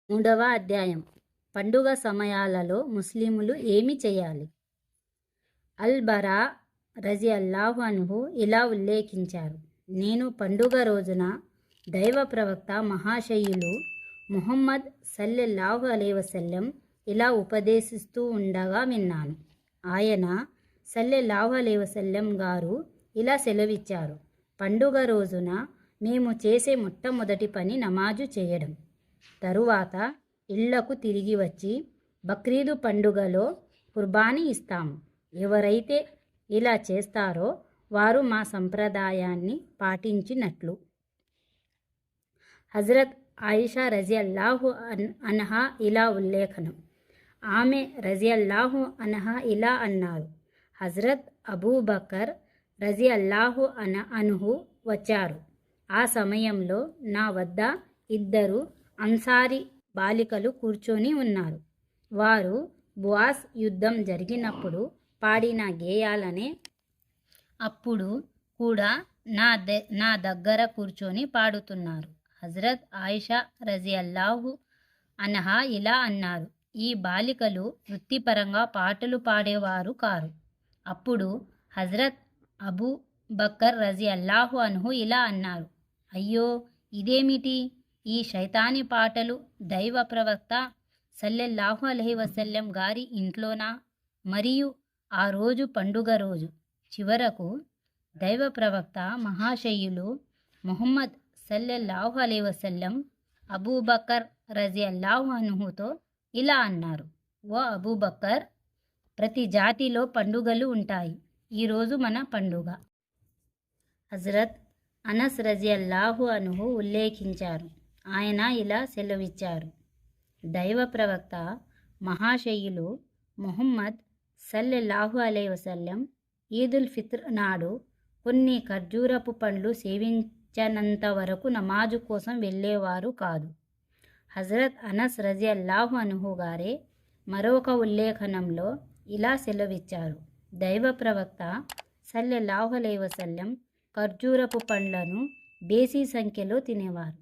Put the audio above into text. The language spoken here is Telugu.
మూడవ అధ్యాయం. పండుగ సమయాలలో ముస్లిములు ఏమి చేయాలి? అల్ బరా రజియల్లాహు అన్హు ఇలా ఉల్లేఖించారు, నేను పండుగ రోజున దైవ ప్రవక్త మహాశయులు ముహమ్మద్ సల్లెల్లాహు అలైహి వసల్లం ఇలా ఉపదేశిస్తూ ఉండగా విన్నాను. ఆయన సల్లెల్లాహు అలైహి వసల్లం గారు ఇలా సెలవిచ్చారు, పండుగ రోజున మేము చేసే మొట్టమొదటి పని నమాజు చేయడం. తరువాత ఇళ్లకు తిరిగి వచ్చి బక్రీదు పండుగలో కుర్బానీ ఇస్తాము. ఎవరైతే ఇలా చేస్తారో వారు మా సంప్రదాయాన్ని పాటించినట్లు. హజరత్ ఆయిషా రజియల్లాహు అన్హా ఇలా ఉల్లేఖనం. ఆమె రజియల్లాహు అన్హా ఇలా అన్నారు, హజరత్ అబూబకర్ రజియల్లాహు అన్హు వచ్చారు. ఆ సమయంలో నా వద్ద ఇద్దరు అన్సారీ బాలికలు కూర్చొని ఉన్నారు. వారు బుఆస్ యుద్ధం జరిగినప్పుడు పాడిన గేయాలనే అప్పుడు కూడా నా దగ్గర కూర్చొని పాడుతున్నారు. హజరత్ ఆయిషా రజియల్లాహు అన్హా ఇలా అన్నారు, ఈ బాలికలు వృత్తిపరంగా పాటలు పాడేవారు కారు. అప్పుడు హజరత్ అబూ బక్కర్ రజియల్లాహు అన్హు ఇలా అన్నారు, అయ్యో ఇదేమిటి, ఈ శైతాని పాటలు దైవ ప్రవక్త సల్లెల్లాహు అలైహి వసల్లం గారి ఇంట్లోనా? మరియు ఆ రోజు పండుగ రోజు. చివరకు దైవ ప్రవక్త మహాశయులు ముహమ్మద్ సల్లెల్లాహు అలైహి వసల్లం అబూబకర్ రజియల్లాహు అన్హుతో ఇలా అన్నారు, ఓ అబూబకర్, ప్రతి జాతిలో పండుగలు ఉంటాయి. ఈరోజు మన పండుగ. హజరత్ అనస్ రజియల్లాహు అన్హు ఉల్లేఖించారు, ఆయన ఇలా సెలవిచ్చారు, దైవ ప్రవక్త మహాశయులు ముహమ్మద్ సల్లెల్లాహు అలైహి వసల్లం ఈదుల్ ఫిత్ర్ నాడు కొన్ని ఖర్జూరపు పండ్లు సేవించనంత వరకు నమాజు కోసం వెళ్ళేవారు కాదు. హజరత్ అనస్ రజియల్లాహు అన్హు గారే మరొక ఉల్లేఖనంలో ఇలా సెలవిచ్చారు, దైవ ప్రవక్త సల్లెల్లాహు అలైహి వసల్లం ఖర్జూరపు పండ్లను బేసి సంఖ్యలో తినేవారు.